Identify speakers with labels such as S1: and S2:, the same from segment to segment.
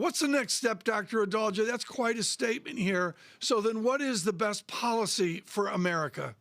S1: What's the next step, Dr. Adalja? That's quite a statement here. So then what is the best policy for America?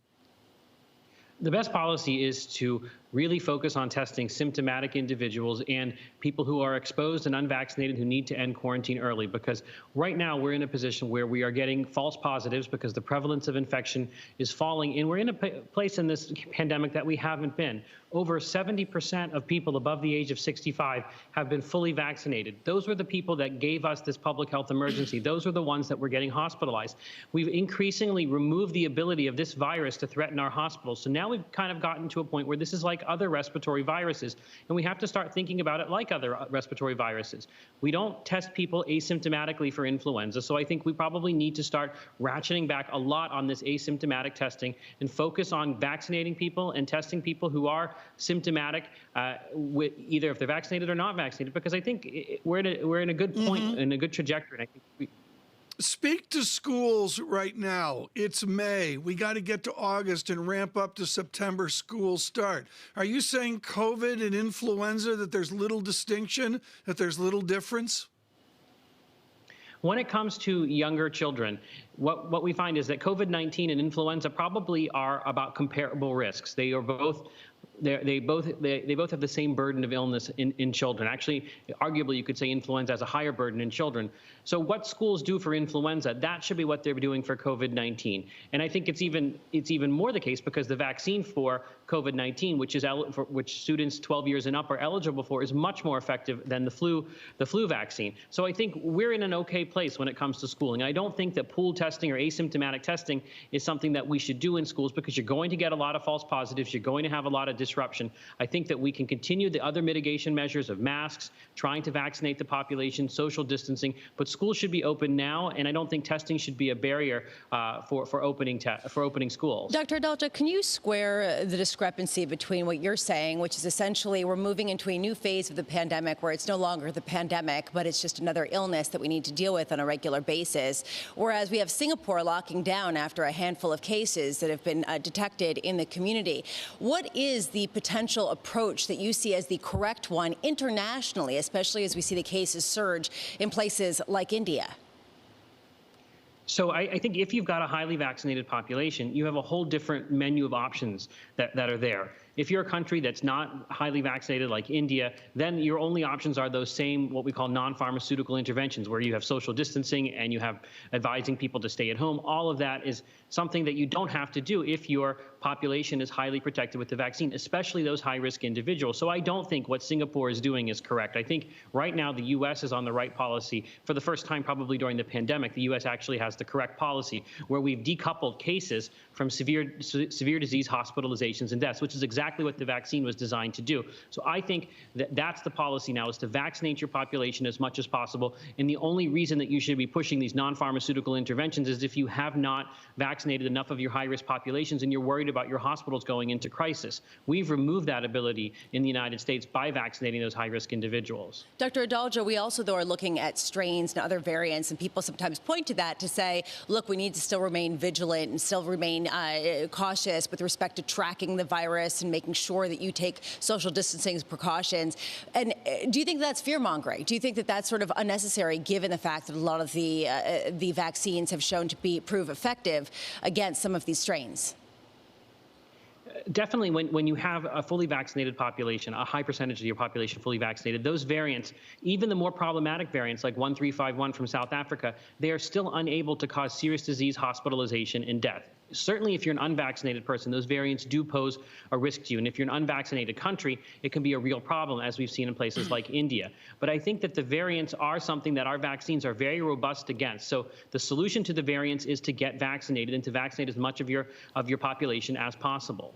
S2: The best policy is to really focus on testing symptomatic individuals and people who are exposed and unvaccinated who need to end quarantine early, because right now we're in a position where we are getting false positives because the prevalence of infection is falling, and we're in a place in this pandemic that we haven't been. Over 70% of people above the age of 65 have been fully vaccinated. Those were the people that gave us this public health emergency. Those are the ones that were getting hospitalized. We've increasingly removed the ability of this virus to threaten our hospitals. So now we've kind of gotten to a point where this is like other respiratory viruses, and we have to start thinking about it like other respiratory viruses. We don't test people asymptomatically for influenza, so I think we probably need to start ratcheting back a lot on this asymptomatic testing and focus on vaccinating people and testing people who are symptomatic, either if they're vaccinated or not vaccinated, because I think we're in a good point, in a good trajectory. And I think
S1: Speak to schools right now. It's May. We got to get to August and ramp up to September schools start. Are you saying COVID and influenza, that there's little distinction, that there's little difference?
S2: When it comes to younger children, what we find is that COVID-19 and influenza probably are about comparable risks. They are both they both have the same burden of illness in children. Actually, arguably, you could say influenza has a higher burden in children. So what schools do for influenza, that should be what they're doing for COVID-19. And I think it's even more the case because the vaccine for COVID-19, which students 12 years and up are eligible for, is much more effective than the flu vaccine. So I think we're in an okay place when it comes to schooling. I don't think that pooled testing or asymptomatic testing is something that we should do in schools, because you're going to get a lot of false positives. You're going to have a lot of disruption. I think that we can continue the other mitigation measures of masks, trying to vaccinate the population, social distancing, but schools should be open now, and I don't think testing should be a barrier for opening schools.
S3: Dr. Adalja, can you square the discrepancy between what you're saying, which is essentially we're moving into a new phase of the pandemic where it's no longer the pandemic, but it's just another illness that we need to deal with on a regular basis, whereas we have Singapore locking down after a handful of cases that have been detected in the community. What is the potential approach that you see as the correct one internationally, especially as we see the cases surge in places like India?
S2: So I think if you've got a highly vaccinated population, you have a whole different menu of options that are there. If you're a country that's not highly vaccinated like India, then your only options are those same what we call non-pharmaceutical interventions, where you have social distancing and you have advising people to stay at home. All of that is something that you don't have to do if your population is highly protected with the vaccine, especially those high-risk individuals. So I don't think what Singapore is doing is correct. I think right now the U.S. is on the right policy. For the first time probably during the pandemic, the U.S. actually has the correct policy, where we've decoupled cases from severe disease hospitalizations and deaths, which is exactly what the vaccine was designed to do. So I think that that's the policy now, is to vaccinate your population as much as possible. And the only reason that you should be pushing these non-pharmaceutical interventions is if you have not vaccinated enough of your high-risk populations and you're worried about your hospitals going into crisis. We've removed that ability in the United States by vaccinating those high-risk individuals.
S3: Dr. Adalja, we also, though, are looking at strains and other variants, and people sometimes point to that to say, look, we need to still remain vigilant and still remain cautious with respect to tracking the virus and making sure that you take social distancing precautions. And do you think that's fear-mongering? Do you think that that's sort of unnecessary, given the fact that a lot of the vaccines have shown to prove effective against some of these strains?
S2: Definitely, when you have a fully vaccinated population, a high percentage of your population fully vaccinated, those variants, even the more problematic variants like 1351 from South Africa, they are still unable to cause serious disease, hospitalization, and death. Certainly, if you're an unvaccinated person, those variants do pose a risk to you. And if you're an unvaccinated country, it can be a real problem, as we've seen in places like India. But I think that the variants are something that our vaccines are very robust against. So the solution to the variants is to get vaccinated and to vaccinate as much of your population as possible.